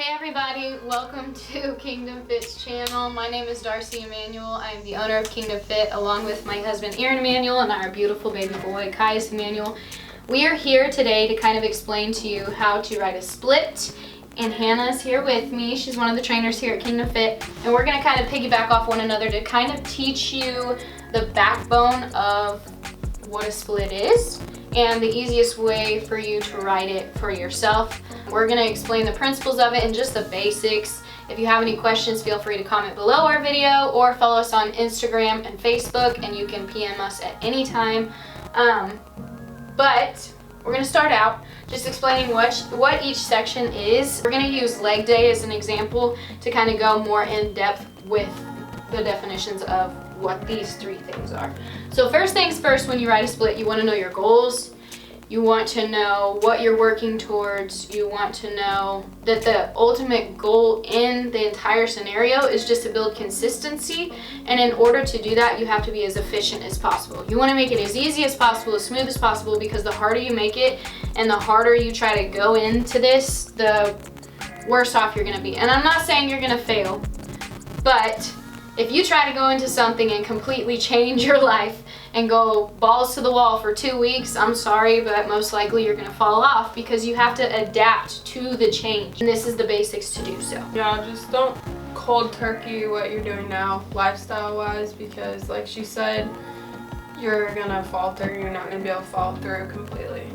Hey everybody, welcome to Kingdom Fit's channel. My name is Darcy Emanuel. I'm the owner of Kingdom Fit along with my husband Aaron Emanuel and our beautiful baby boy Caius Emanuel. We are here today to kind of explain to you how to ride a split, and Hannah's here with me. She's one of the trainers here at Kingdom Fit, and we're going to kind of piggyback off one another to kind of teach you the backbone of what a split is and the easiest way for you to ride it for yourself. We're going to explain the principles of it and just the basics. If you have any questions, feel free to comment below our video or follow us on Instagram and Facebook, and you can PM us at any time. But we're going to start out just explaining what each section is. We're going to use leg day as an example to kind of go more in depth with the definitions of what these three things are. So first things first, when you ride a split, you want to know your goals. You want to know what you're working towards. You want to know that the ultimate goal in the entire scenario is just to build consistency. And in order to do that, you have to be as efficient as possible. You want to make it as easy as possible, as smooth as possible, because the harder you make it and the harder you try to go into this, the worse off you're going to be. And I'm not saying you're going to fail, but if you try to go into something and completely change your life and go balls to the wall for 2 weeks, I'm sorry, but most likely you're gonna fall off because you have to adapt to the change. And this is the basics to do so. Yeah, just don't cold turkey what you're doing now, lifestyle-wise, because like she said, you're gonna falter. You're not gonna be able to follow through completely.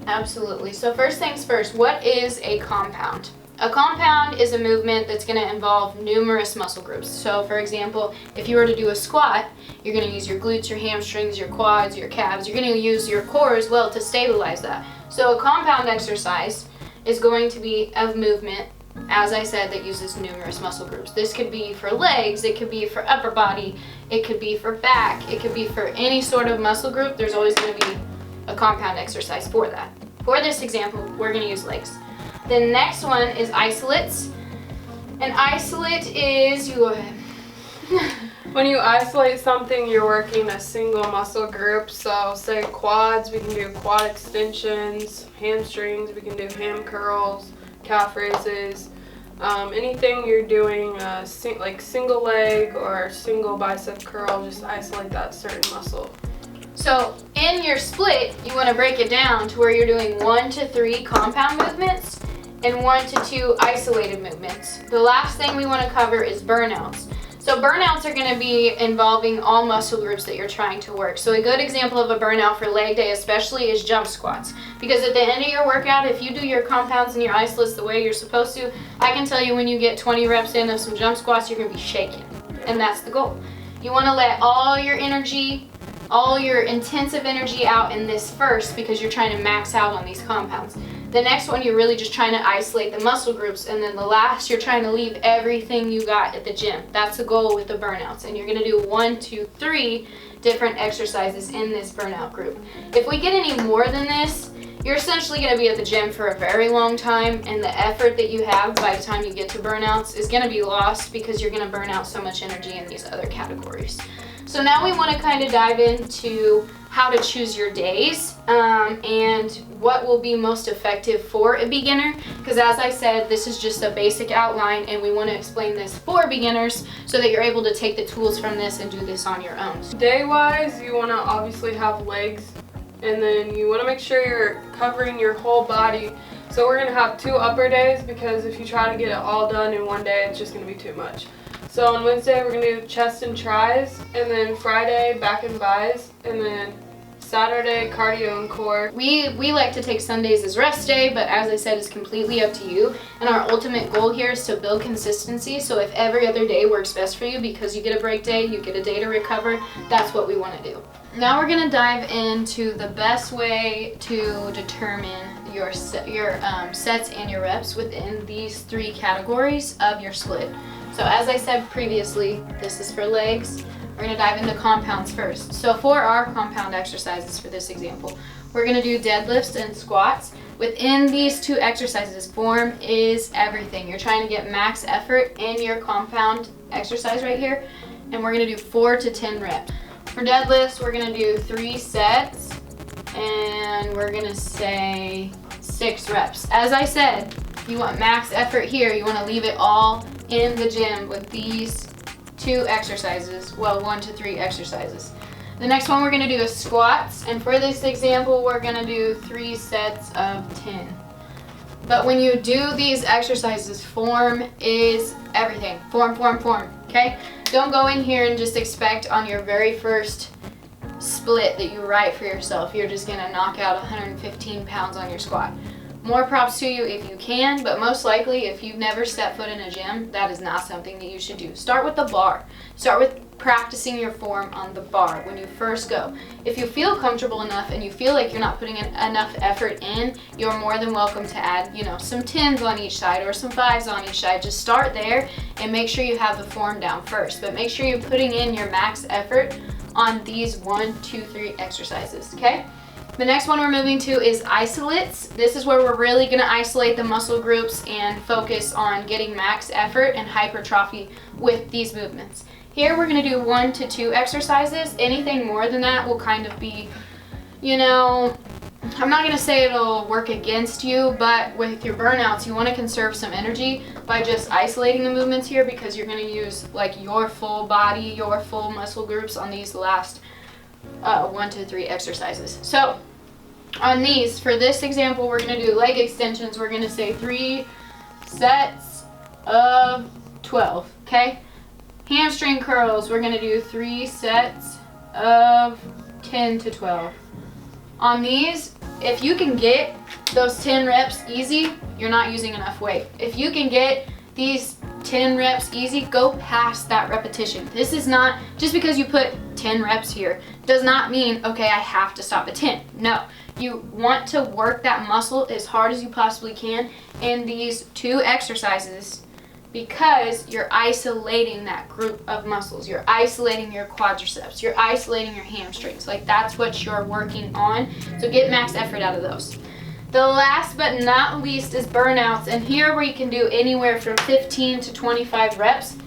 Absolutely. So first things first, what is a compound? A compound is a movement that's going to involve numerous muscle groups. So for example, if you were to do a squat, you're going to use your glutes, your hamstrings, your quads, your calves. You're going to use your core as well to stabilize that. So a compound exercise is going to be a movement, as I said, that uses numerous muscle groups. This could be for legs, it could be for upper body, it could be for back, it could be for any sort of muscle group. There's always going to be a compound exercise for that. For this example, we're going to use legs. The next one is isolates. An isolate is, you go ahead. When you isolate something, you're working a single muscle group. So say quads, we can do quad extensions. Hamstrings, we can do ham curls, calf raises. Anything you're doing like single leg or single bicep curl, just isolate that certain muscle. So in your split, you want to break it down to where you're doing 1 to 3 compound movements and 1 to 2 isolated movements. The last thing we want to cover is burnouts. So burnouts are going to be involving all muscle groups that you're trying to work. So a good example of a burnout for leg day especially is jump squats. Because at the end of your workout, if you do your compounds and your isolates the way you're supposed to, I can tell you when you get 20 reps in of some jump squats, you're going to be shaking. And that's the goal. You want to let all your energy, all your intensive energy out in this first because you're trying to max out on these compounds. The next one, you're really just trying to isolate the muscle groups, and then the last, you're trying to leave everything you got at the gym. That's the goal with the burnouts, and you're going to do 1, 2, 3 different exercises in this burnout group. If we get any more than this, you're essentially going to be at the gym for a very long time, and the effort that you have by the time you get to burnouts is going to be lost because you're going to burn out so much energy in these other categories. So now we want to kind of dive into how to choose your days and what will be most effective for a beginner, because as I said, this is just a basic outline and we want to explain this for beginners so that you're able to take the tools from this and do this on your own. Day wise, you want to obviously have legs, and then you want to make sure you're covering your whole body. So we're going to have 2 upper days, because if you try to get it all done in one day, it's just going to be too much. So on Wednesday, we're going to do chest and tris, and then Friday, back and bis, and then Saturday, cardio and core. We like to take Sundays as rest day, but as I said, it's completely up to you. And our ultimate goal here is to build consistency. So if every other day works best for you because you get a break day, you get a day to recover, that's what we want to do. Now we're going to dive into the best way to determine your sets and your reps within these 3 categories of your split. So as I said previously, this is for legs. We're going to dive into compounds first. So for our compound exercises for this example, we're going to do deadlifts and squats. Within these 2 exercises, form is everything. You're trying to get max effort in your compound exercise right here, and we're going to do 4 to 10 reps. For deadlifts, we're going to do 3 sets, and we're going to say 6 reps. As I said, You want max effort here. You want to leave it all in the gym with these 2 exercises. Well, 1 to 3 exercises. The next one we're going to do is squats. And for this example, we're going to do 3 sets of 10. But when you do these exercises, form is everything. Form, form, form. Okay? Don't go in here and just expect on your very first split that you write for yourself, you're just going to knock out 115 pounds on your squat. More props to you if you can, but most likely if you've never stepped foot in a gym, that is not something that you should do. Start with the bar. Start with practicing your form on the bar when you first go. If you feel comfortable enough and you feel like you're not putting enough effort in, you're more than welcome to add, some 10s on each side or some 5s on each side. Just start there and make sure you have the form down first, but make sure you're putting in your max effort on these 1, 2, 3 exercises, okay? The next one we're moving to is isolates. This is where we're really going to isolate the muscle groups and focus on getting max effort and hypertrophy with these movements. Here we're going to do 1 to 2 exercises. Anything more than that will kind of be, I'm not going to say it'll work against you, but with your burnouts, you want to conserve some energy by just isolating the movements here because you're going to use like your full body, your full muscle groups on these last 1 to 3 exercises. So on these, for this example, we're going to do leg extensions. We're going to say 3 sets of 12, okay? Hamstring curls, we're going to do 3 sets of 10 to 12. On these, if you can get those 10 reps easy, you're not using enough weight. If you can get these 10 reps easy, go past that repetition. This is not, just because you put 10 reps here, does not mean, okay, I have to stop at 10. No, you want to work that muscle as hard as you possibly can in these 2 exercises because you're isolating that group of muscles. You're isolating your quadriceps. You're isolating your hamstrings. Like that's what you're working on. So get max effort out of those. The last but not least is burnouts, and here where you can do anywhere from 15 to 25 reps.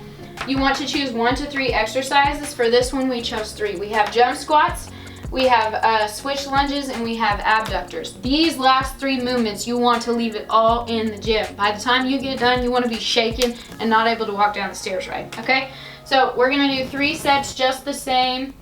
You want to choose 1 to 3 exercises. For this one, we chose 3. We have jump squats, we have switch lunges, and we have abductors. These last 3 movements, you want to leave it all in the gym. By the time you get done, you want to be shaken and not able to walk down the stairs right, okay? So we're going to do 3 sets just the same.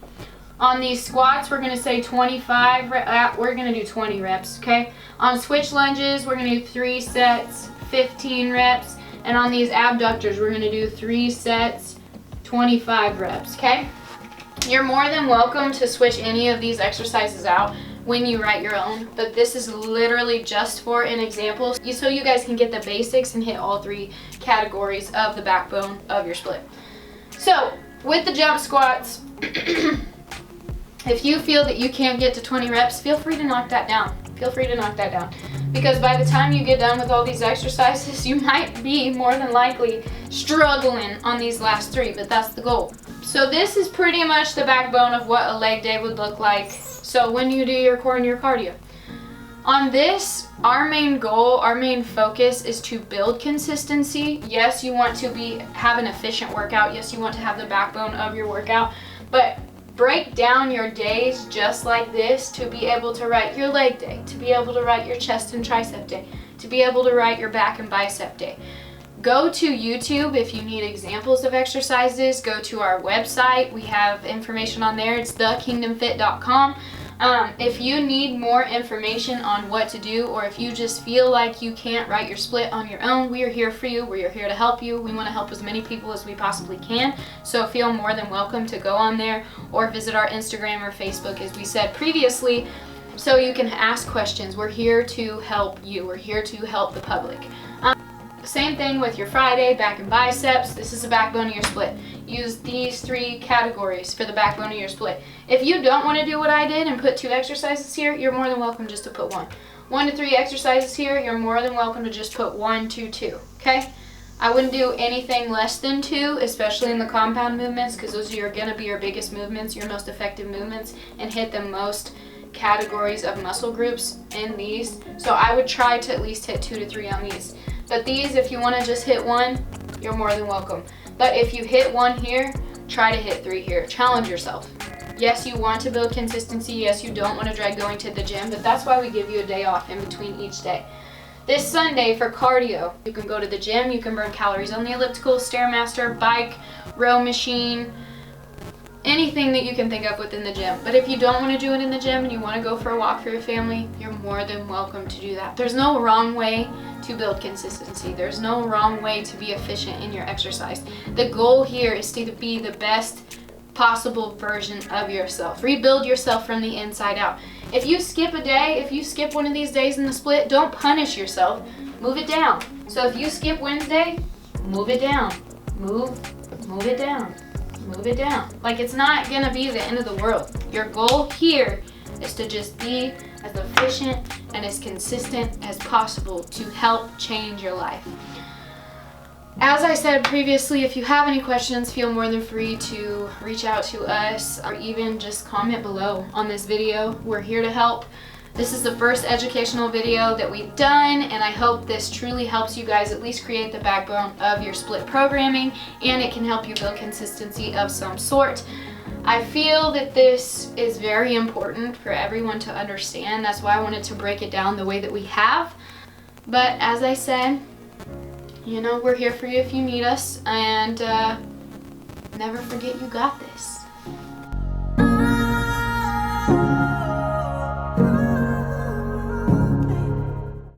On these squats, we're going to say 25, we're going to do 20 reps, okay? On switch lunges, we're going to do 3 sets, 15 reps. And on these abductors, we're going to do 3 sets, 25 reps, okay? You're more than welcome to switch any of these exercises out when you write your own, but this is literally just for an example so you guys can get the basics and hit all 3 categories of the backbone of your split. So, with the jump squats, if you feel that you can't get to 20 reps, feel free to knock that down. Feel free to knock that down. Because by the time you get done with all these exercises, you might be more than likely struggling on these last 3, but that's the goal. So this is pretty much the backbone of what a leg day would look like. So when you do your core and your cardio. On this, our main goal, our main focus is to build consistency. Yes, you want to have an efficient workout. Yes, you want to have the backbone of your workout, but break down your days just like this to be able to write your leg day, to be able to write your chest and tricep day, to be able to write your back and bicep day. Go to YouTube if you need examples of exercises. Go to our website. We have information on there. It's thekingdomfit.com. If you need more information on what to do, or if you just feel like you can't write your split on your own, we are here for you. We are here to help you. We want to help as many people as we possibly can. So feel more than welcome to go on there or visit our Instagram or Facebook, as we said previously, so you can ask questions. We're here to help you. We're here to help the public. Same thing with your Friday, back and biceps. This is the backbone of your split. Use these 3 categories for the backbone of your split. If you don't want to do what I did and put 2 exercises here, you're more than welcome just to put 1. 1 to 3 exercises here, you're more than welcome to just put 1, 2, 2, okay? I wouldn't do anything less than 2, especially in the compound movements, because those are going to be your biggest movements, your most effective movements, and hit the most categories of muscle groups in these. So I would try to at least hit 2 to 3 on these. But these, if you want to just hit 1, you're more than welcome. But if you hit 1 here, try to hit 3 here. Challenge yourself. Yes, you want to build consistency. Yes, you don't want to dread going to the gym, but that's why we give you a day off in between each day. This Sunday for cardio, you can go to the gym, you can burn calories on the elliptical, Stairmaster, bike, row machine, anything that you can think of within the gym. But if you don't want to do it in the gym and you want to go for a walk for your family, you're more than welcome to do that. There's no wrong way to build consistency. There's no wrong way to be efficient in your exercise. The goal here is to be the best possible version of yourself. Rebuild yourself from the inside out. If you skip a day, if you skip one of these days in the split, don't punish yourself. Move it down. So if you skip Wednesday, move it down. Move it down. Move it down. Like, it's not gonna be the end of the world. Your goal here is to just be as efficient and as consistent as possible to help change your life. As I said previously, if you have any questions, feel more than free to reach out to us or even just comment below on this video. We're here to help. This is the first educational video that we've done, and I hope this truly helps you guys at least create the backbone of your split programming, and it can help you build consistency of some sort. I feel that this is very important for everyone to understand. That's why I wanted to break it down the way that we have. But as I said, you know, we're here for you if you need us, and never forget you got this.